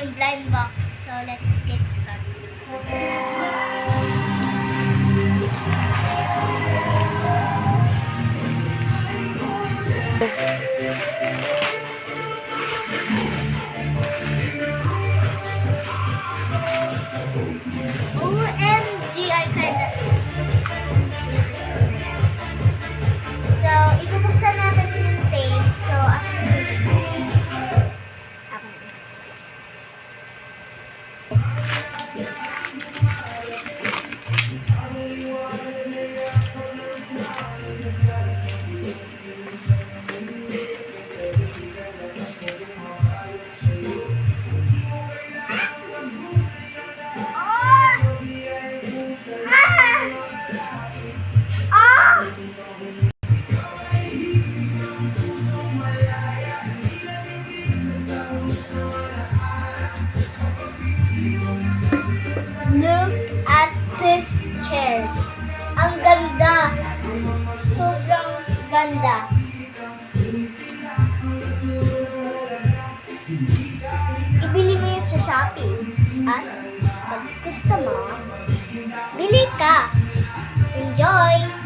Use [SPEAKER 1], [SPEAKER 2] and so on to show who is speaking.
[SPEAKER 1] yung blind box. So, let's get started. OMG, I kinda... So, ibubuksan natin yung tape. So, look at this chair. Ang ganda. Sobrang ganda. Ibili mo yan sa Shopee. At pag gusto mo, bili ka. Enjoy!